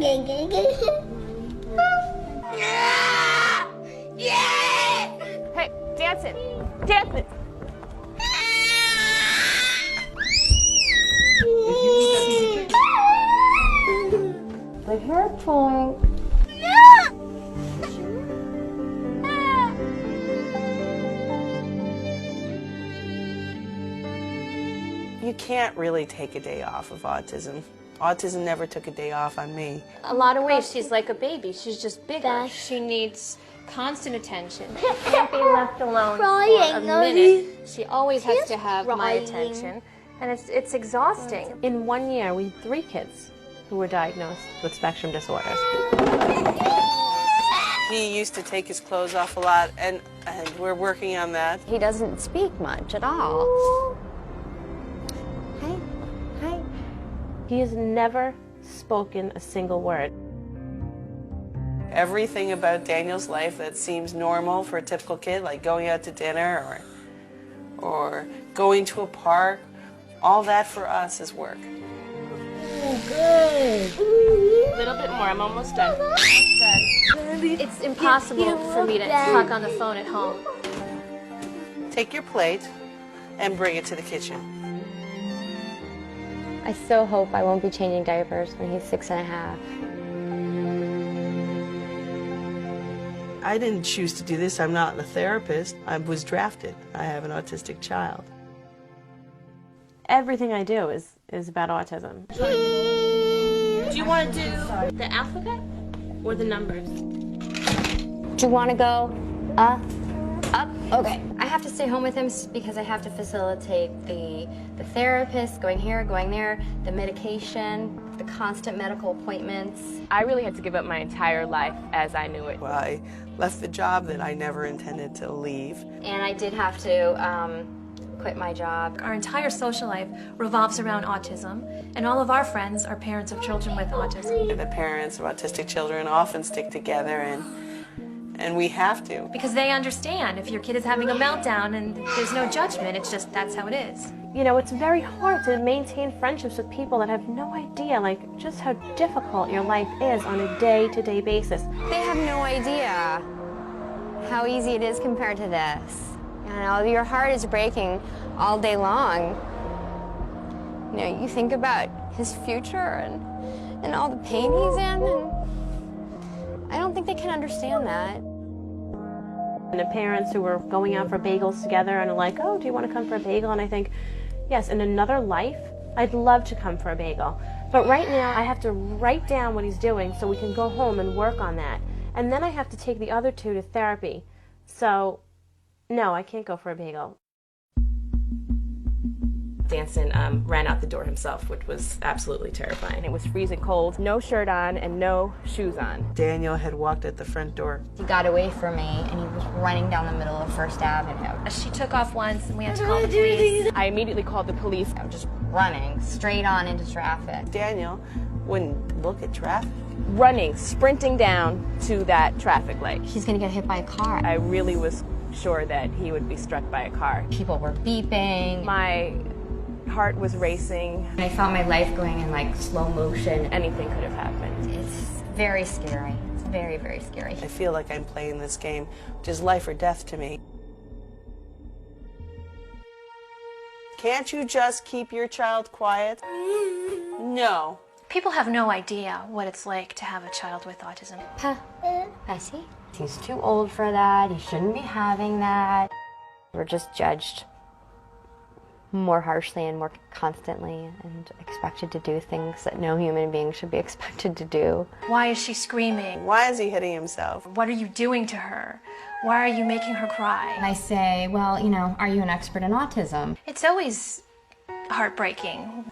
Hey, dance it. Dance it. The hair pulling. You can't really take a day off of autism. Autism never took a day off on me. A lot of ways, she's like a baby. She's just bigger. She needs constant attention. Can't be left alone For a minute. She always has to have my attention. And it's exhausting. In 1 year, we had 3 kids who were diagnosed with spectrum disorders. He used to take his clothes off a lot, and we're working on that. He doesn't speak much at all. Hi. Hi. He has never spoken a single word. Everything about Daniel's life that seems normal for a typical kid, like going out to dinner or going to a park, all that for us is work. Oh, good. A little bit more. I'm almost done. It's impossible for me to talk on the phone at home. Take your plate and bring it to the kitchen. I so hope I won't be changing diapers when he's 6.5. I didn't choose to do this. I'm not a therapist. I was drafted. I have an autistic child. Everything I do is about autism. Do you want to do the alphabet or the numbers? Do you want to go up? Okay. I have to stay home with him because I have to facilitate the therapist, going here, going there, the medication, the constant medical appointments. I really had to give up my entire life as I knew it. Well, I left the job that I never intended to leave. And I did have to quit my job. Our entire social life revolves around autism, and all of our friends are parents of children with autism. The parents of autistic children often stick together, and we have to. Because they understand if your kid is having a meltdown and there's no judgment, it's just that's how it is. You know, it's very hard to maintain friendships with people that have no idea, like, just how difficult your life is on a day-to-day basis. They have no idea how easy it is compared to this. You know, your heart is breaking all day long. You know, you think about his future and all the pain he's in, and I don't think they can understand that. And the parents who were going out for bagels together and are like, oh, do you want to come for a bagel? And I think, yes, in another life, I'd love to come for a bagel. But right now, I have to write down what he's doing so we can go home and work on that. And then I have to take the other 2 to therapy. So, no, I can't go for a bagel. Danson ran out the door himself, which was absolutely terrifying. It was freezing cold, no shirt on and no shoes on. Daniel had walked at the front door. He got away from me, and he was running down the middle of First Avenue. She took off once, and we had to call the police. I immediately called the police. I'm just running straight on into traffic. Daniel wouldn't look at traffic. Running, sprinting down to that traffic light. He's gonna get hit by a car. I really was sure that he would be struck by a car. People were beeping. My heart was racing. I felt my life going in like slow motion. Anything could have happened. It's very scary. It's very, very scary. I feel like I'm playing this game, which is life or death to me. Can't you just keep your child quiet? No. People have no idea what it's like to have a child with autism. Bessie? He's too old for that. He shouldn't be having that. We're just judged more harshly and more constantly and expected to do things that no human being should be expected to do. Why is she screaming? Why is he hitting himself? What are you doing to her? Why are you making her cry? And I say, well, you know, are you an expert in autism? It's always heartbreaking.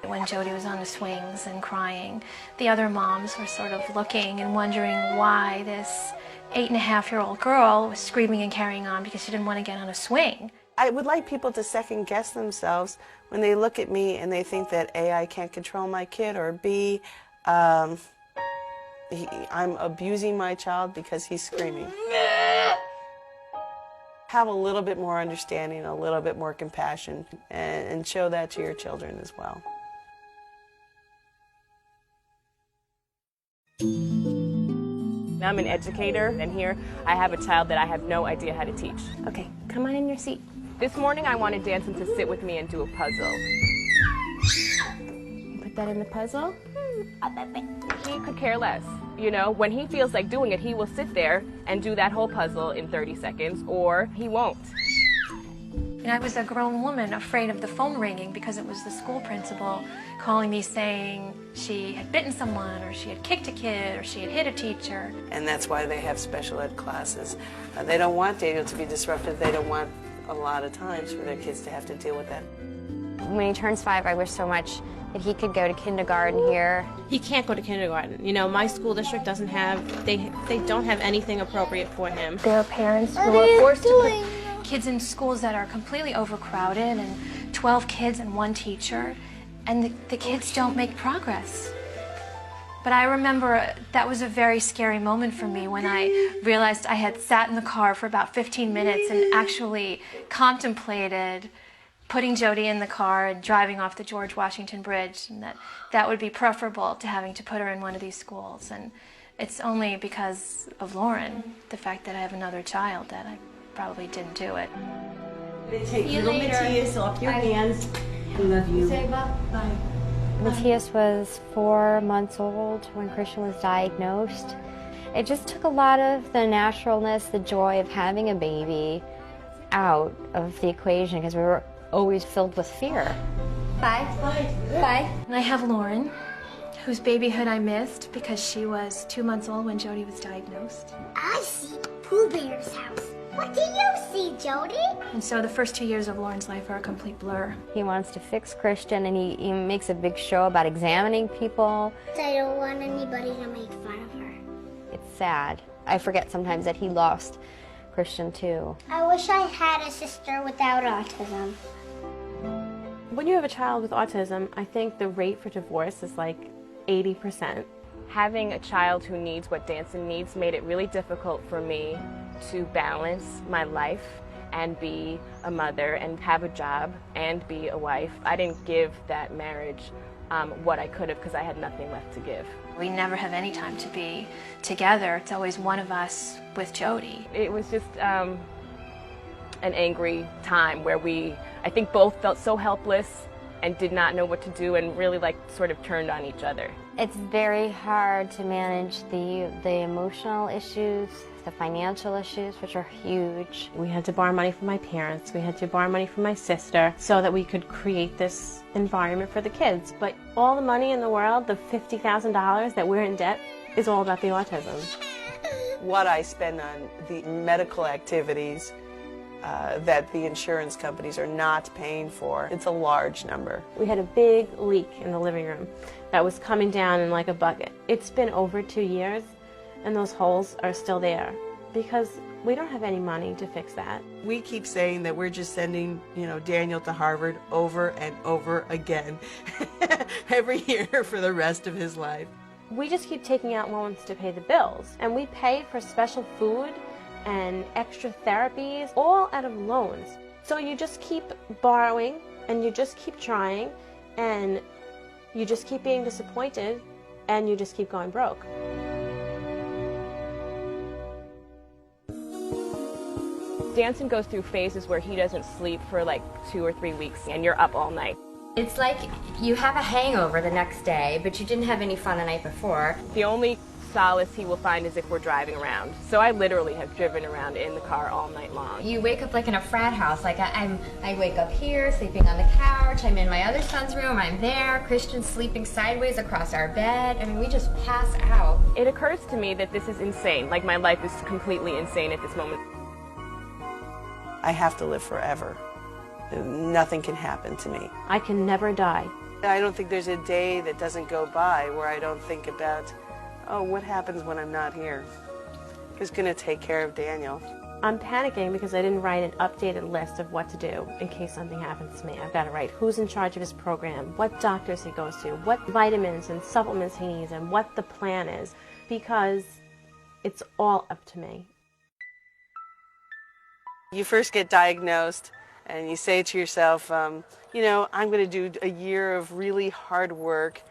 When Jody was on the swings and crying, the other moms were sort of looking and wondering why this 8.5-year-old girl was screaming and carrying on because she didn't want to get on a swing. I would like people to second guess themselves when they look at me and they think that A, I can't control my kid, or B, I'm abusing my child because he's screaming. Have a little bit more understanding, a little bit more compassion, and show that to your children as well. I'm an educator, and here I have a child that I have no idea how to teach. Okay, come on in your seat. This morning I wanted Danson to sit with me and do a puzzle. Put that in the puzzle. He could care less. You know, when he feels like doing it, he will sit there and do that whole puzzle in 30 seconds, or he won't. And I was a grown woman afraid of the phone ringing because it was the school principal calling me saying she had bitten someone or she had kicked a kid or she had hit a teacher. And that's why they have special ed classes. They don't want Daniel to be disruptive. They don't want a lot of times for their kids to have to deal with that. When he turns 5, I wish so much that he could go to kindergarten here. He can't go to kindergarten. You know, my school district doesn't have, they don't have anything appropriate for him. There are parents who are forced to put Kids in schools that are completely overcrowded and 12 kids and one teacher, and the kids don't make progress. But I remember that was a very scary moment for me when I realized I had sat in the car for about 15 minutes and actually contemplated putting Jody in the car and driving off the George Washington Bridge, and that would be preferable to having to put her in one of these schools. And it's only because of Lauren, the fact that I have another child, that I probably didn't do it. Take little Matthias off your hands. I love you. say bye. Matthias was 4 months old when Christian was diagnosed. It just took a lot of the naturalness, the joy of having a baby out of the equation because we were always filled with fear. Bye. Bye. And I have Lauren, whose babyhood I missed because she was 2 months old when Jody was diagnosed. I see Pooh Bear's house. What do you see, Jody? And so the first 2 years of Lauren's life are a complete blur. He wants to fix Christian, and he makes a big show about examining people. I don't want anybody to make fun of her. It's sad. I forget sometimes that he lost Christian too. I wish I had a sister without autism. When you have a child with autism, I think the rate for divorce is like 80%. Having a child who needs what Danson needs made it really difficult for me to balance my life and be a mother and have a job and be a wife. I didn't give that marriage what I could have because I had nothing left to give. We never have any time to be together. It's always one of us with Jody. It was just an angry time where I think both felt so helpless and did not know what to do and really sort of turned on each other. It's very hard to manage the emotional issues, the financial issues, which are huge. We had to borrow money from my parents. We had to borrow money from my sister so that we could create this environment for the kids. But all the money in the world, the $50,000 that we're in debt, is all about the autism. What I spend on the medical activities that the insurance companies are not paying for, it's a large number. We had a big leak in the living room that was coming down in like a bucket. It's been over 2 years, and those holes are still there because we don't have any money to fix that. We keep saying that we're just sending, Daniel to Harvard over and over again every year for the rest of his life. We just keep taking out loans to pay the bills, and we pay for special food and extra therapies, all out of loans. So you just keep borrowing, and you just keep trying, and you just keep being disappointed, and you just keep going broke. Danson goes through phases where he doesn't sleep for 2 or 3 weeks, and you're up all night. It's like you have a hangover the next day, but you didn't have any fun the night before. The only solace he will find is if we're driving around. So I literally have driven around in the car all night long. You wake up like in a frat house. I wake up here, sleeping on the couch. I'm in my other son's room. I'm there. Christian's sleeping sideways across our bed. I mean, we just pass out. It occurs to me that this is insane. My life is completely insane at this moment. I have to live forever. Nothing can happen to me. I can never die. I don't think there's a day that doesn't go by where I don't think about, oh, what happens when I'm not here? Who's going to take care of Daniel? I'm panicking because I didn't write an updated list of what to do in case something happens to me. I've got to write who's in charge of his program, what doctors he goes to, what vitamins and supplements he needs, and what the plan is, because it's all up to me. You first get diagnosed and you say to yourself, I'm going to do a year of really hard work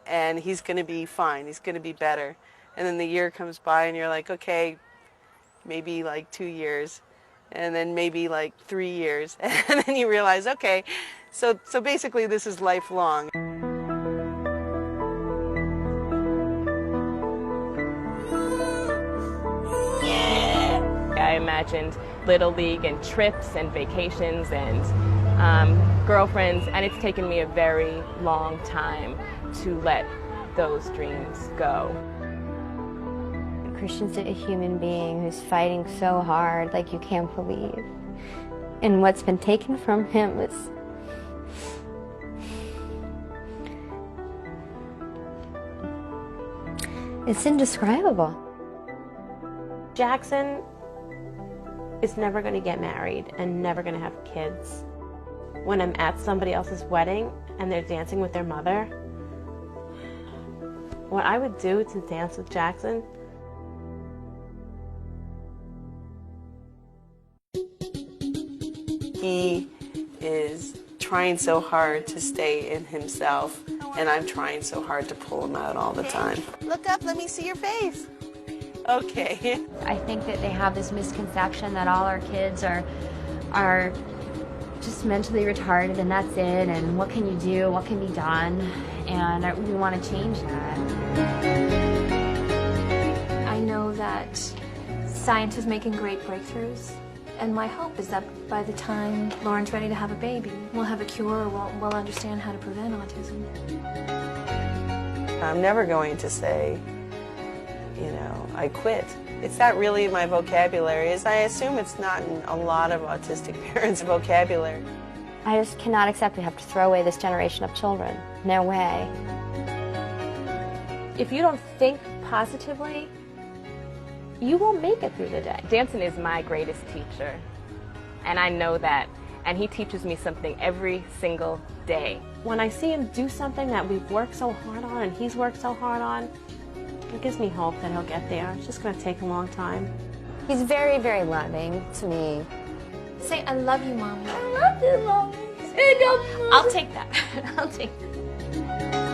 and he's going to be fine, he's going to be better. And then the year comes by and you're like, okay, maybe like 2 years, and then maybe like 3 years. And then you realize, okay, so basically this is lifelong. I imagined Little League and trips and vacations and girlfriends, and it's taken me a very long time to let those dreams go. Christian's a human being who's fighting so hard like you can't believe. And what's been taken from him is it's indescribable. Jackson is never going to get married and never going to have kids. When I'm at somebody else's wedding and they're dancing with their mother, what I would do to dance with Jackson, he is trying so hard to stay in himself, and I'm trying so hard to pull him out all the time. Look up, let me see your face. Okay. I think that they have this misconception that all our kids are just mentally retarded and that's it, and what can you do, what can be done, and we want to change that. I know that science is making great breakthroughs, and my hope is that by the time Lauren's ready to have a baby, we'll have a cure, or we'll understand how to prevent autism. I'm never going to say, you know, I quit. It's not really my vocabulary. I assume it's not in a lot of autistic parents' vocabulary. I just cannot accept we have to throw away this generation of children. No way. if you don't think positively, you won't make it through the day. Danson is my greatest teacher, and I know that, and he teaches me something every single day. When I see him do something that we've worked so hard on and he's worked so hard on, it gives me hope that he'll get there. It's just going to take a long time. He's very, very loving to me. Say, I love you, Mommy. I love you, Mommy. I'll take that. I'll take that.